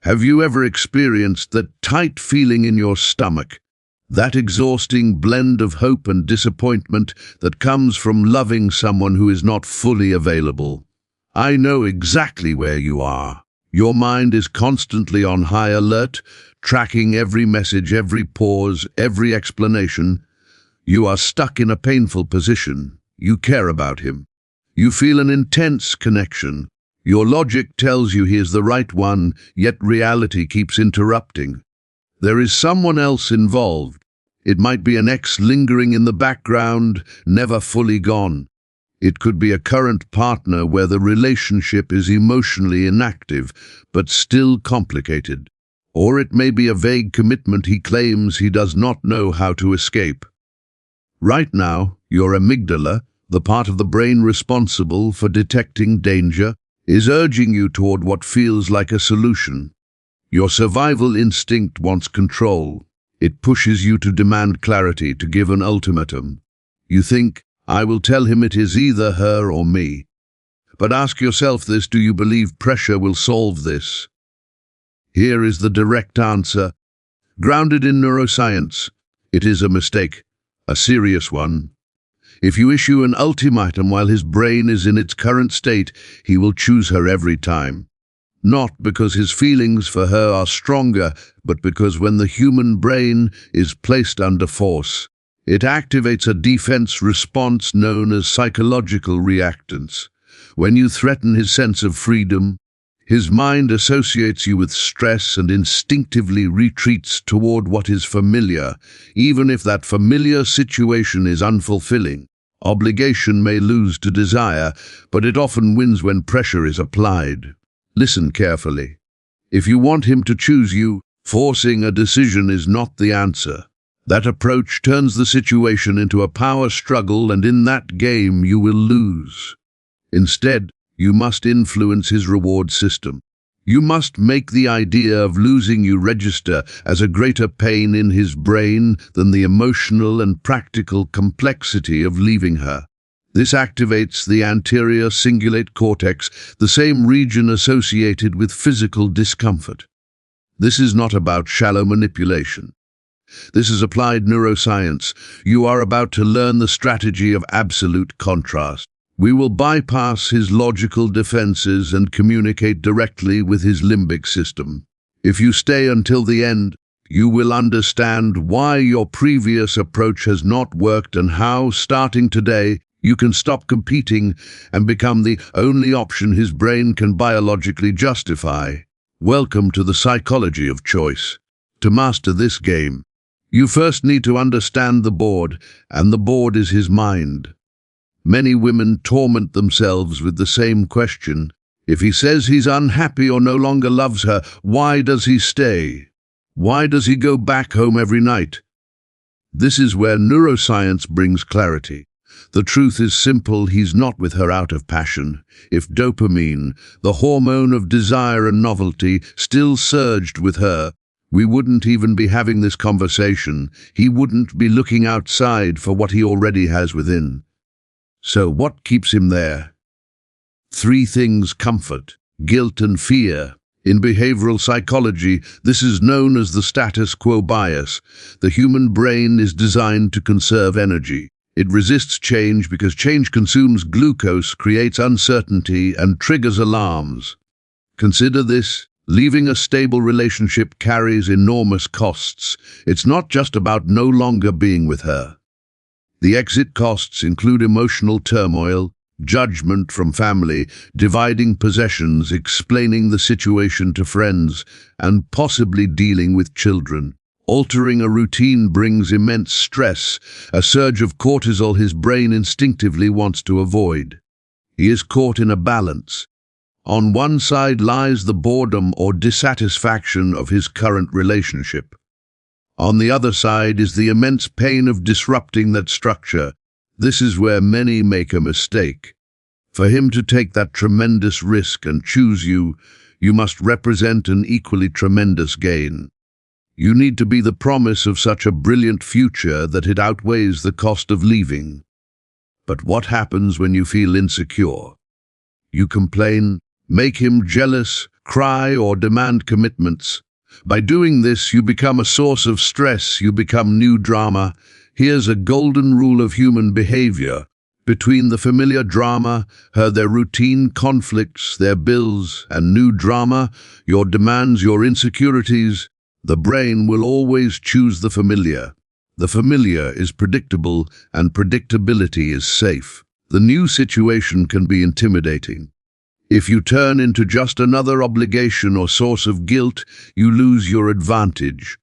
Have you ever experienced that tight feeling in your stomach, that exhausting blend of hope and disappointment that comes from loving someone who is not fully available? I know exactly where you are. Your mind is constantly on high alert, tracking every message, every pause, every explanation. You are stuck in a painful position. You care about him. You feel an intense connection. Your logic tells you he is the right one, yet reality keeps interrupting. There is someone else involved. It might be an ex lingering in the background, never fully gone. It could be a current partner where the relationship is emotionally inactive, but still complicated. Or it may be a vague commitment he claims he does not know how to escape. Right now, your amygdala, the part of the brain responsible for detecting danger, is urging you toward what feels like a solution. Your survival instinct wants control. It pushes you to demand clarity, to give an ultimatum. You think, I will tell him it is either her or me. But ask yourself this: do you believe pressure will solve this? Here is the direct answer. Grounded in neuroscience, it is a mistake, a serious one. If you issue an ultimatum while his brain is in its current state, he will choose her every time. Not because his feelings for her are stronger, but because when the human brain is placed under force, it activates a defense response known as psychological reactance. When you threaten his sense of freedom, his mind associates you with stress and instinctively retreats toward what is familiar, even if that familiar situation is unfulfilling. Obligation may lose to desire, but it often wins when pressure is applied. Listen carefully. If you want him to choose you, forcing a decision is not the answer. That approach turns the situation into a power struggle, and in that game you will lose. Instead, you must influence his reward system. You must make the idea of losing you register as a greater pain in his brain than the emotional and practical complexity of leaving her. This activates the anterior cingulate cortex, the same region associated with physical discomfort. This is not about shallow manipulation. This is applied neuroscience. You are about to learn the strategy of absolute contrast. We will bypass his logical defenses and communicate directly with his limbic system. If you stay until the end, you will understand why your previous approach has not worked and how, starting today, you can stop competing and become the only option his brain can biologically justify. Welcome to the psychology of choice. To master this game, you first need to understand the board, and the board is his mind. Many women torment themselves with the same question. If he says he's unhappy or no longer loves her, why does he stay? Why does he go back home every night? This is where neuroscience brings clarity. The truth is simple: he's not with her out of passion. If dopamine, the hormone of desire and novelty, still surged with her, we wouldn't even be having this conversation. He wouldn't be looking outside for what he already has within. So what keeps him there? Three things: comfort, guilt, and fear. In behavioral psychology, this is known as the status quo bias. The human brain is designed to conserve energy. It resists change because change consumes glucose, creates uncertainty, and triggers alarms. Consider this: leaving a stable relationship carries enormous costs. It's not just about no longer being with her. The exit costs include emotional turmoil, judgment from family, dividing possessions, explaining the situation to friends, and possibly dealing with children. Altering a routine brings immense stress, a surge of cortisol his brain instinctively wants to avoid. He is caught in a balance. On one side lies the boredom or dissatisfaction of his current relationship. On the other side is the immense pain of disrupting that structure. This is where many make a mistake. For him to take that tremendous risk and choose you, you must represent an equally tremendous gain. You need to be the promise of such a brilliant future that it outweighs the cost of leaving. But what happens when you feel insecure? You complain, make him jealous, cry, or demand commitments. By doing this, you become a source of stress, you become new drama. Here's a golden rule of human behavior. Between the familiar drama, their routine conflicts, their bills, and new drama, your demands, your insecurities, the brain will always choose the familiar. The familiar is predictable, and predictability is safe. The new situation can be intimidating. If you turn into just another obligation or source of guilt, you lose your advantage.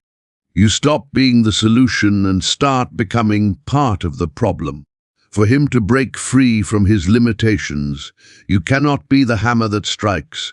You stop being the solution and start becoming part of the problem. For him to break free from his limitations, you cannot be the hammer that strikes.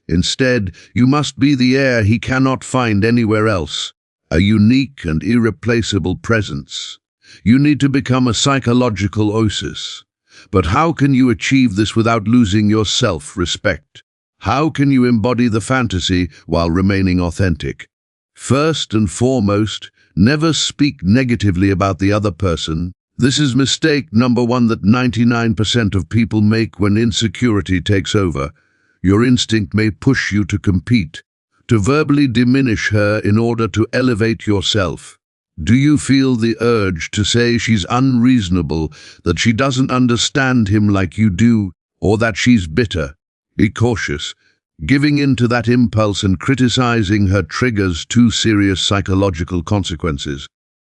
Instead, you must be the air he cannot find anywhere else, a unique and irreplaceable presence. You need to become a psychological oasis. But how can you achieve this without losing your self-respect? How can you embody the fantasy while remaining authentic? First and foremost, never speak negatively about the other person. This is mistake number one that 99% of people make when insecurity takes over. Your instinct may push you to compete, to verbally diminish her in order to elevate yourself. Do you feel the urge to say she's unreasonable, that she doesn't understand him like you do, or that she's bitter? Be cautious. Giving in to that impulse and criticizing her triggers two serious psychological consequences.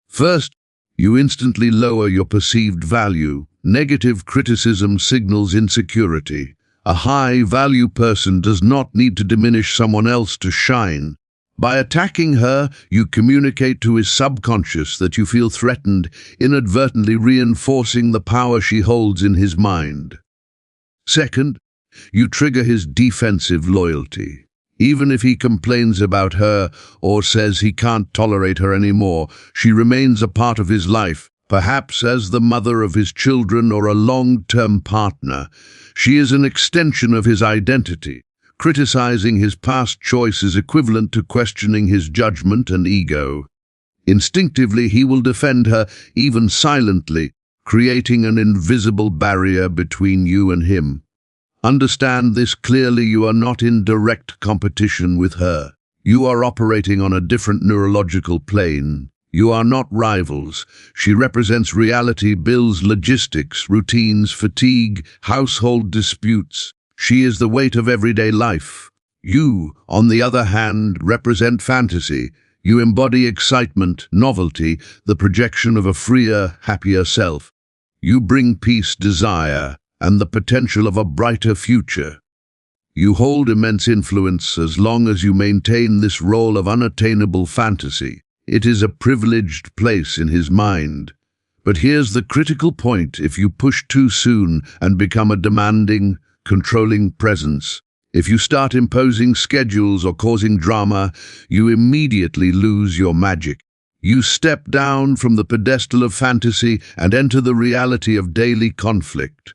First, you instantly lower your perceived value. Negative criticism signals insecurity. A high-value person does not need to diminish someone else to shine. By attacking her, you communicate to his subconscious that you feel threatened, inadvertently reinforcing the power she holds in his mind. Second, you trigger his defensive loyalty. Even if he complains about her or says he can't tolerate her anymore, she remains a part of his life, perhaps as the mother of his children or a long-term partner. She is an extension of his identity. Criticizing his past choice is equivalent to questioning his judgment and ego. Instinctively, he will defend her, even silently, creating an invisible barrier between you and him. Understand this clearly: you are not in direct competition with her. You are operating on a different neurological plane. You are not rivals. She represents reality, bills, logistics, routines, fatigue, household disputes. She is the weight of everyday life. You, on the other hand, represent fantasy. You embody excitement, novelty, the projection of a freer, happier self. You bring peace, desire, and the potential of a brighter future. You hold immense influence as long as you maintain this role of unattainable fantasy. It is a privileged place in his mind. But here's the critical point: if you push too soon and become a demanding, controlling presence, if you start imposing schedules or causing drama, you immediately lose your magic. You step down from the pedestal of fantasy and enter the reality of daily conflict.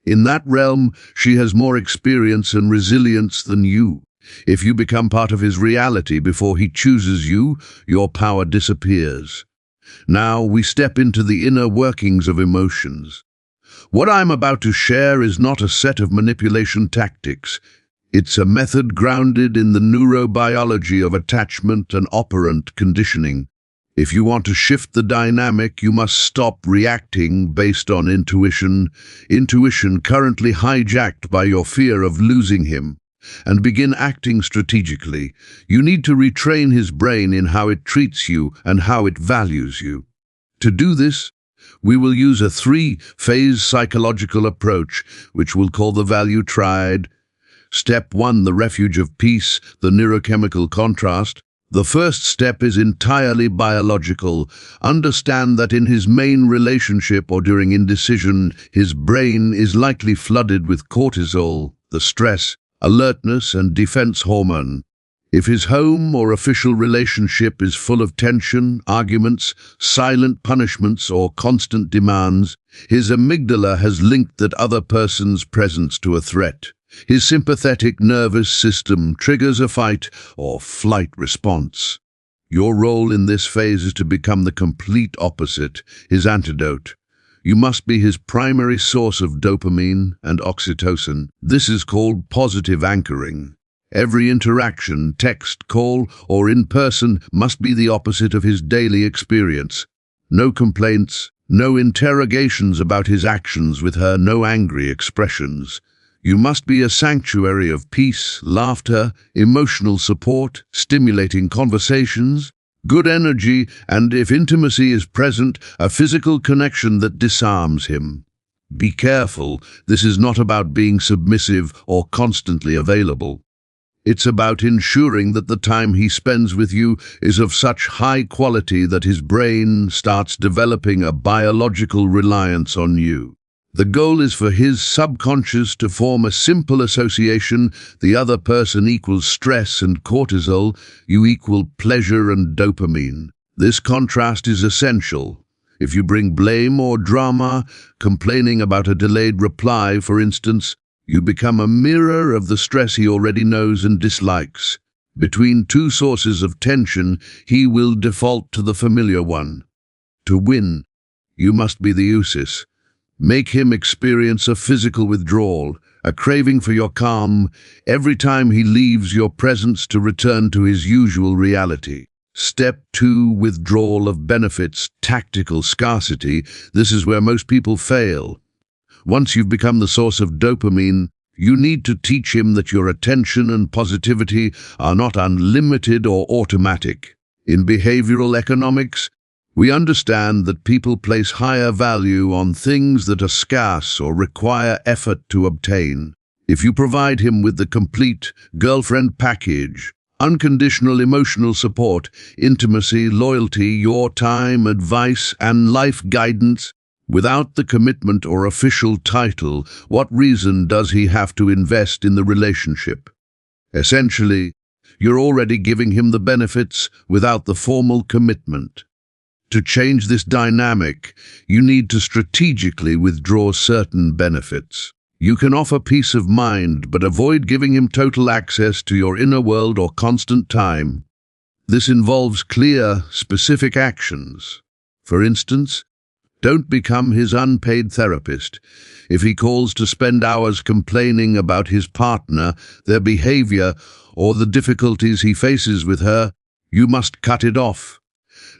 In that realm, she has more experience and resilience than you. If you become part of his reality before he chooses you, your power disappears. Now we step into the inner workings of emotions. What I'm about to share is not a set of manipulation tactics. It's a method grounded in the neurobiology of attachment and operant conditioning. If you want to shift the dynamic, you must stop reacting based on intuition currently hijacked by your fear of losing him, and begin acting strategically. You need to retrain his brain in how it treats you and how it values you. To do this, we will use a three-phase psychological approach, which we'll call the value triad. Step 1, the refuge of peace, the neurochemical contrast. The first step is entirely biological. Understand that in his main relationship or during indecision, his brain is likely flooded with cortisol, the stress, alertness, and defense hormone. If his home or official relationship is full of tension, arguments, silent punishments, or constant demands, his amygdala has linked that other person's presence to a threat. His sympathetic nervous system triggers a fight or flight response. Your role in this phase is to become the complete opposite, his antidote. You must be his primary source of dopamine and oxytocin. This is called positive anchoring. Every interaction, text, call, or in person must be the opposite of his daily experience. No complaints, no interrogations about his actions with her, no angry expressions. You must be a sanctuary of peace, laughter, emotional support, stimulating conversations, good energy, and if intimacy is present, a physical connection that disarms him. Be careful, this is not about being submissive or constantly available. It's about ensuring that the time he spends with you is of such high quality that his brain starts developing a biological reliance on you. The goal is for his subconscious to form a simple association: the other person equals stress and cortisol, you equal pleasure and dopamine. This contrast is essential. If you bring blame or drama, complaining about a delayed reply, for instance, you become a mirror of the stress he already knows and dislikes. Between two sources of tension, he will default to the familiar one. To win, you must be the Usis. Make him experience a physical withdrawal, a craving for your calm, every time he leaves your presence to return to his usual reality. Step 2, withdrawal of benefits, tactical scarcity. This is where most people fail. Once you've become the source of dopamine, you need to teach him that your attention and positivity are not unlimited or automatic. In behavioral economics, we understand that people place higher value on things that are scarce or require effort to obtain. If you provide him with the complete girlfriend package, unconditional emotional support, intimacy, loyalty, your time, advice, and life guidance, without the commitment or official title, what reason does he have to invest in the relationship? Essentially, you're already giving him the benefits without the formal commitment. To change this dynamic, you need to strategically withdraw certain benefits. You can offer peace of mind, but avoid giving him total access to your inner world or constant time. This involves clear, specific actions. For instance, don't become his unpaid therapist. If he calls to spend hours complaining about his partner, their behavior, or the difficulties he faces with her, you must cut it off.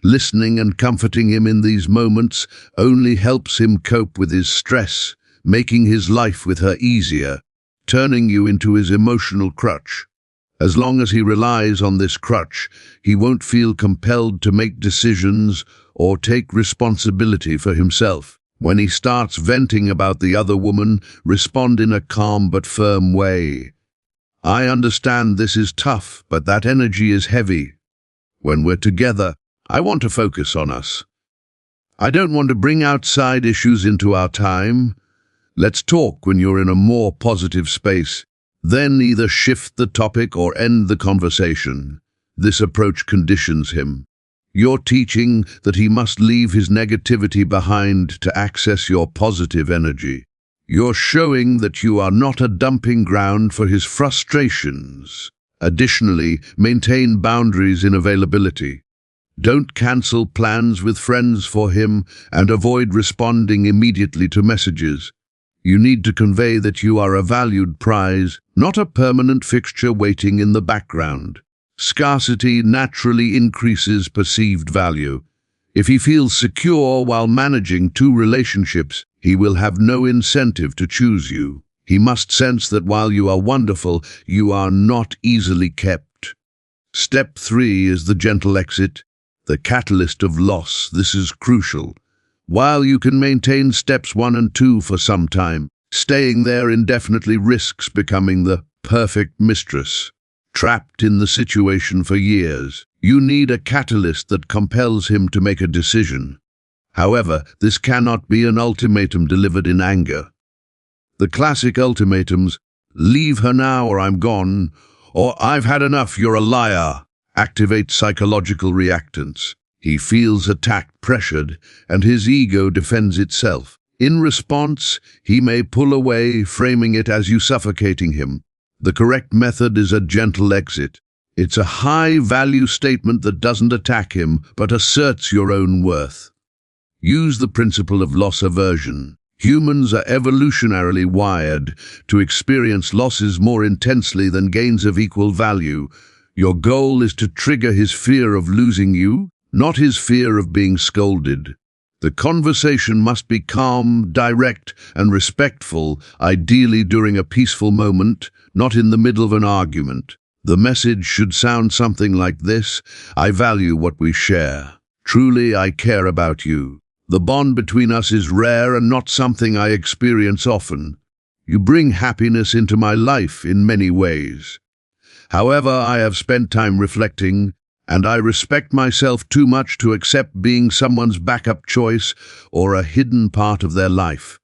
Listening and comforting him in these moments only helps him cope with his stress, making his life with her easier, turning you into his emotional crutch. As long as he relies on this crutch, he won't feel compelled to make decisions or take responsibility for himself. When he starts venting about the other woman, respond in a calm but firm way. I understand this is tough, but that energy is heavy. When we're together, I want to focus on us. I don't want to bring outside issues into our time. Let's talk when you're in a more positive space. Then either shift the topic or end the conversation. This approach conditions him. You're teaching that he must leave his negativity behind to access your positive energy. You're showing that you are not a dumping ground for his frustrations. Additionally, maintain boundaries in availability. Don't cancel plans with friends for him and avoid responding immediately to messages. You need to convey that you are a valued prize, not a permanent fixture waiting in the background. Scarcity naturally increases perceived value. If he feels secure while managing two relationships, he will have no incentive to choose you. He must sense that while you are wonderful, you are not easily kept. Step 3 is the gentle exit, the catalyst of loss. This is crucial. While you can maintain steps 1 and 2 for some time, staying there indefinitely risks becoming the perfect mistress. Trapped in the situation for years, you need a catalyst that compels him to make a decision. However, this cannot be an ultimatum delivered in anger. The classic ultimatums, leave her now or I'm gone, or I've had enough, you're a liar, activate psychological reactants. He feels attacked, pressured, and his ego defends itself. In response, he may pull away, framing it as you suffocating him. The correct method is a gentle exit. It's a high-value statement that doesn't attack him, but asserts your own worth. Use the principle of loss aversion. Humans are evolutionarily wired to experience losses more intensely than gains of equal value. Your goal is to trigger his fear of losing you, not his fear of being scolded. The conversation must be calm, direct, and respectful, ideally during a peaceful moment, not in the middle of an argument. The message should sound something like this: I value what we share. Truly, I care about you. The bond between us is rare and not something I experience often. You bring happiness into my life in many ways. However, I have spent time reflecting, and I respect myself too much to accept being someone's backup choice or a hidden part of their life.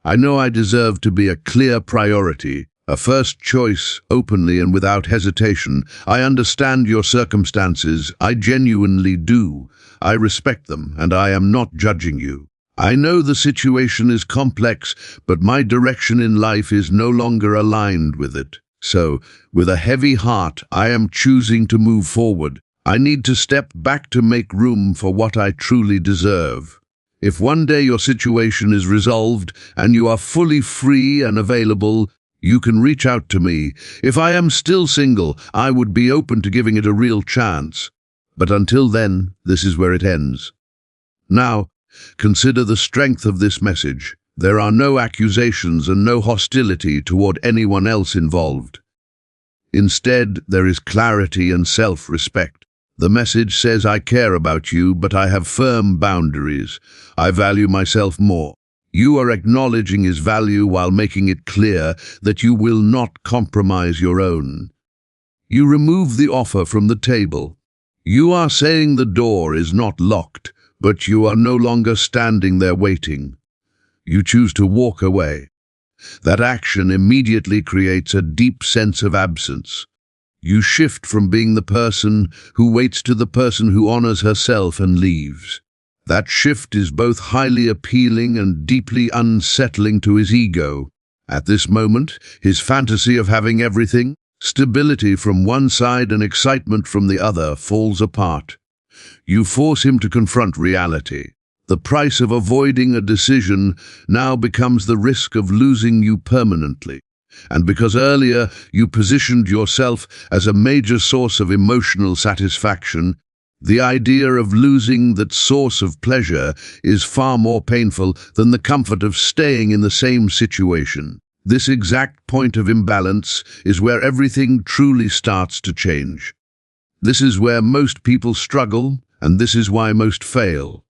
I know I deserve to be a clear priority, a first choice, openly and without hesitation. I understand your circumstances. I genuinely do. I respect them, and I am not judging you. I know the situation is complex, but my direction in life is no longer aligned with it. So, with a heavy heart, I am choosing to move forward. I need to step back to make room for what I truly deserve. If one day your situation is resolved and you are fully free and available, you can reach out to me. If I am still single, I would be open to giving it a real chance. But until then, this is where it ends. Now, consider the strength of this message. There are no accusations and no hostility toward anyone else involved. Instead, there is clarity and self-respect. The message says, I care about you, but I have firm boundaries. I value myself more. You are acknowledging his value while making it clear that you will not compromise your own. You remove the offer from the table. You are saying the door is not locked, but you are no longer standing there waiting. You choose to walk away. That action immediately creates a deep sense of absence. You shift from being the person who waits to the person who honors herself and leaves. That shift is both highly appealing and deeply unsettling to his ego. At this moment, his fantasy of having everything, stability from one side and excitement from the other, falls apart. You force him to confront reality. The price of avoiding a decision now becomes the risk of losing you permanently. And because earlier you positioned yourself as a major source of emotional satisfaction, the idea of losing that source of pleasure is far more painful than the comfort of staying in the same situation. This exact point of imbalance is where everything truly starts to change. This is where most people struggle, and this is why most fail.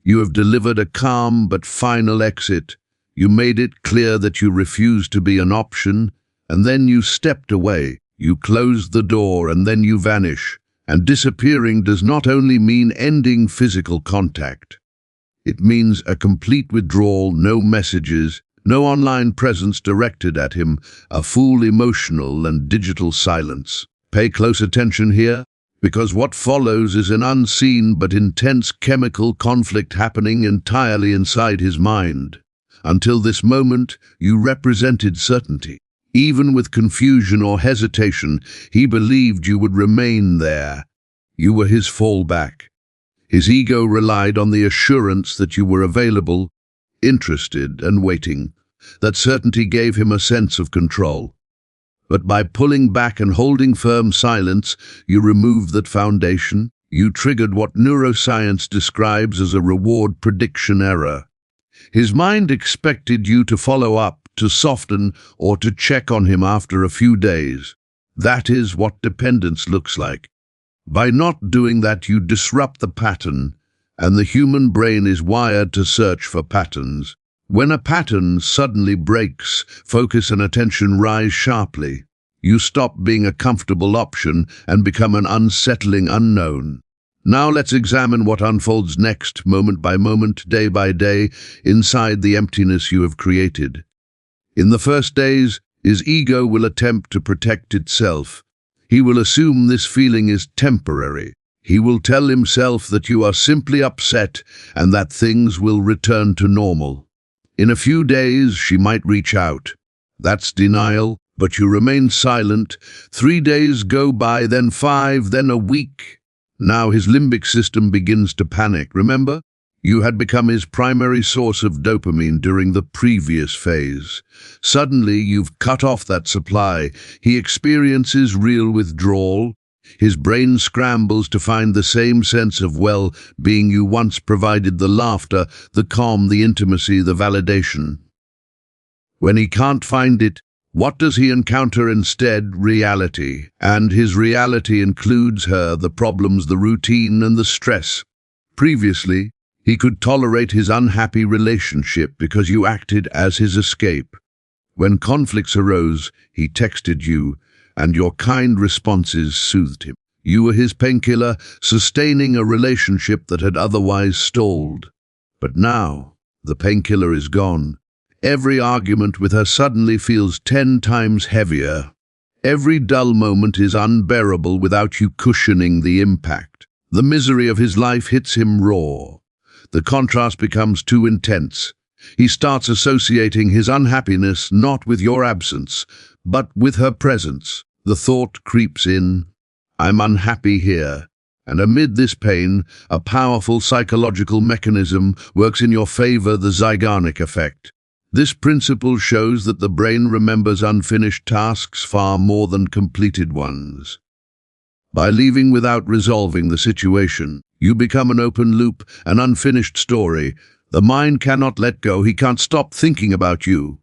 You have delivered a calm but final exit. You made it clear that you refused to be an option, and then you stepped away. You closed the door, and then you vanish. And disappearing does not only mean ending physical contact. It means a complete withdrawal, no messages, no online presence directed at him, a full emotional and digital silence. Pay close attention here, because what follows is an unseen but intense chemical conflict happening entirely inside his mind. Until this moment, you represented certainty. Even with confusion or hesitation, he believed you would remain there. You were his fallback. His ego relied on the assurance that you were available, interested, and waiting. That certainty gave him a sense of control. But by pulling back and holding firm silence, you removed that foundation. You triggered what neuroscience describes as a reward prediction error. His mind expected you to follow up, to soften, or to check on him after a few days. That is what dependence looks like. By not doing that, you disrupt the pattern, and the human brain is wired to search for patterns. When a pattern suddenly breaks, focus and attention rise sharply. You stop being a comfortable option and become an unsettling unknown. Now let's examine what unfolds next, moment by moment, day by day, inside the emptiness you have created. In the first days, his ego will attempt to protect itself. He will assume this feeling is temporary. He will tell himself that you are simply upset and that things will return to normal. In a few days, she might reach out. That's denial, but you remain silent. 3 days go by, then 5, then a week. Now his limbic system begins to panic. Remember? You had become his primary source of dopamine during the previous phase. Suddenly, you've cut off that supply. He experiences real withdrawal. His brain scrambles to find the same sense of well-being you once provided: the laughter, the calm, the intimacy, the validation. When he can't find it, what does he encounter instead? Reality. And his reality includes her, the problems, the routine, and the stress. Previously, he could tolerate his unhappy relationship because you acted as his escape. When conflicts arose, he texted you, and your kind responses soothed him. You were his painkiller, sustaining a relationship that had otherwise stalled. But now, the painkiller is gone. Every argument with her suddenly feels 10 times heavier. Every dull moment is unbearable without you cushioning the impact. The misery of his life hits him raw. The contrast becomes too intense. He starts associating his unhappiness not with your absence, but with her presence. The thought creeps in, I'm unhappy here. And amid this pain, a powerful psychological mechanism works in your favor: the Zeigarnik effect. This principle shows that the brain remembers unfinished tasks far more than completed ones. By leaving without resolving the situation, you become an open loop, an unfinished story. The mind cannot let go. He can't stop thinking about you.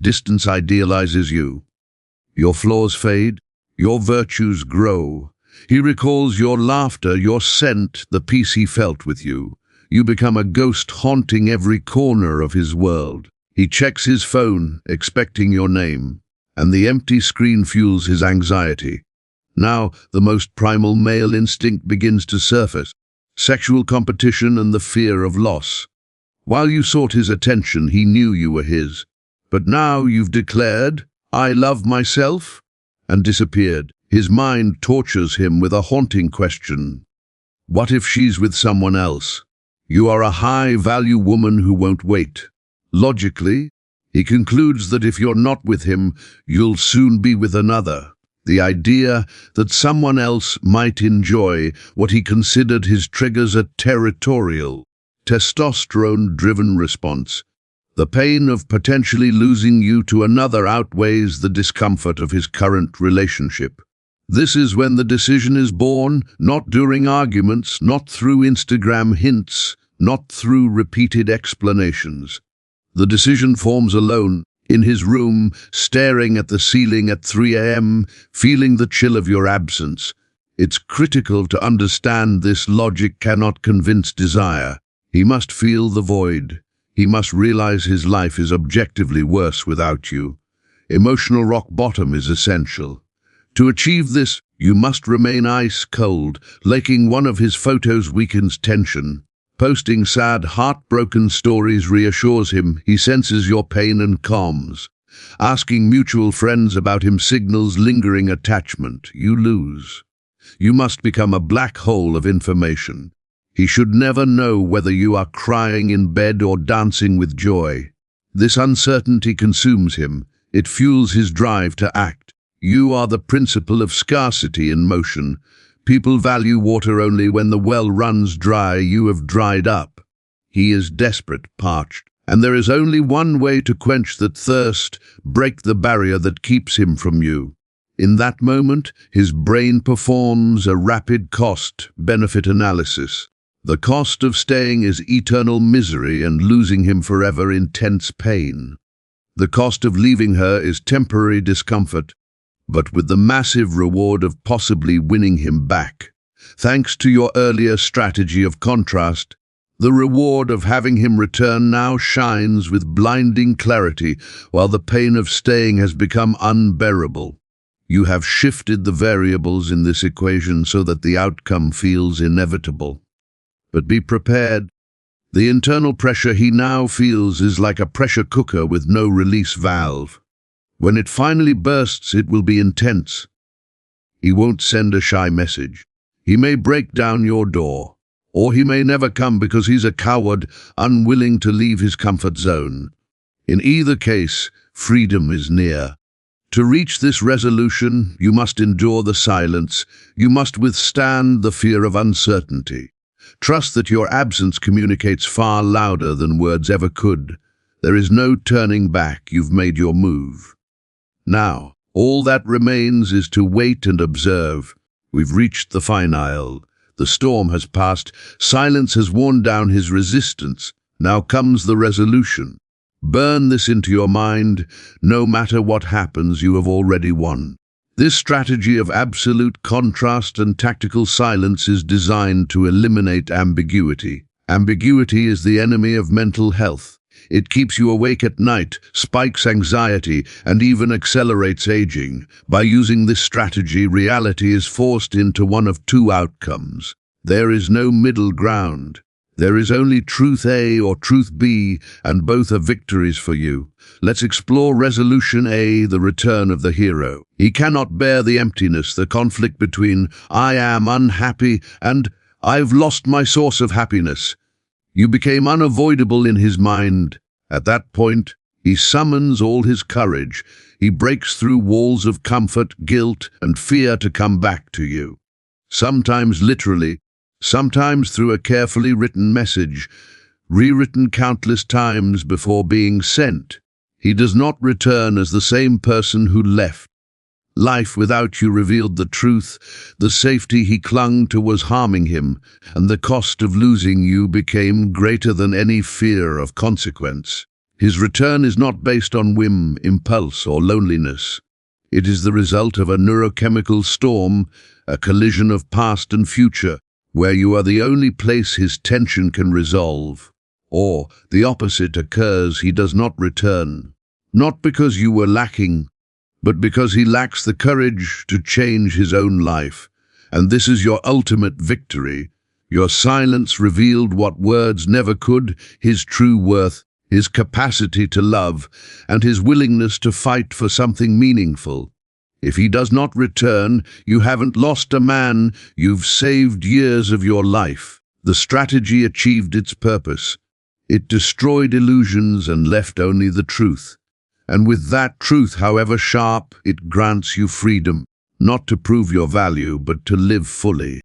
Distance idealizes you. Your flaws fade. Your virtues grow. He recalls your laughter, your scent, the peace he felt with you. You become a ghost haunting every corner of his world. He checks his phone, expecting your name, and the empty screen fuels his anxiety. Now, the most primal male instinct begins to surface: sexual competition and the fear of loss. While you sought his attention, he knew you were his. But now you've declared, I love myself, and disappeared. His mind tortures him with a haunting question. What if she's with someone else? You are a high-value woman who won't wait. Logically, he concludes that if you're not with him, you'll soon be with another. The idea that someone else might enjoy what he considered his triggers a territorial, testosterone-driven response. The pain of potentially losing you to another outweighs the discomfort of his current relationship. This is when the decision is born, not during arguments, not through Instagram hints, not through repeated explanations. The decision forms alone, in his room, staring at the ceiling at 3 a.m., feeling the chill of your absence. It's critical to understand this: logic cannot convince desire. He must feel the void. He must realize his life is objectively worse without you. Emotional rock bottom is essential. To achieve this, you must remain ice cold. Liking one of his photos weakens tension. Posting sad, heartbroken stories reassures him. He senses your pain and calms. Asking mutual friends about him signals lingering attachment. You lose. You must become a black hole of information. He should never know whether you are crying in bed or dancing with joy. This uncertainty consumes him. It fuels his drive to act. You are the principle of scarcity in motion. People value water only when the well runs dry. You have dried up. He is desperate, parched, and there is only one way to quench that thirst: break the barrier that keeps him from you. In that moment, his brain performs a rapid cost-benefit analysis. The cost of staying is eternal misery and losing him forever intense pain. The cost of leaving her is temporary discomfort, but with the massive reward of possibly winning him back. Thanks to your earlier strategy of contrast, the reward of having him return now shines with blinding clarity, while the pain of staying has become unbearable. You have shifted the variables in this equation so that the outcome feels inevitable. But be prepared. The internal pressure he now feels is like a pressure cooker with no release valve. When it finally bursts, it will be intense. He won't send a shy message. He may break down your door, or he may never come because he's a coward, unwilling to leave his comfort zone. In either case, freedom is near. To reach this resolution, you must endure the silence. You must withstand the fear of uncertainty. Trust that your absence communicates far louder than words ever could. There is no turning back. You've made your move. Now, all that remains is to wait and observe. We've reached the finale. The storm has passed. Silence has worn down his resistance. Now comes the resolution. Burn this into your mind. No matter what happens, you have already won. This strategy of absolute contrast and tactical silence is designed to eliminate ambiguity. Ambiguity is the enemy of mental health. It keeps you awake at night, spikes anxiety, and even accelerates aging. By using this strategy, reality is forced into one of two outcomes. There is no middle ground. There is only truth A or truth B, and both are victories for you. Let's explore resolution A, the return of the hero. He cannot bear the emptiness, the conflict between I am unhappy and I've lost my source of happiness. You became unavoidable in his mind. At that point, he summons all his courage. He breaks through walls of comfort, guilt, and fear to come back to you. Sometimes literally, sometimes through a carefully written message, rewritten countless times before being sent. He does not return as the same person who left. Life without you revealed the truth. The safety he clung to was harming him, and the cost of losing you became greater than any fear of consequence. His return is not based on whim, impulse, or loneliness. It is the result of a neurochemical storm, a collision of past and future, where you are the only place his tension can resolve. Or, the opposite occurs, he does not return. Not because you were lacking, but because he lacks the courage to change his own life. And this is your ultimate victory. Your silence revealed what words never could, his true worth, his capacity to love, and his willingness to fight for something meaningful. If he does not return, you haven't lost a man, you've saved years of your life. The strategy achieved its purpose. It destroyed illusions and left only the truth. And with that truth, however sharp, it grants you freedom, not to prove your value, but to live fully.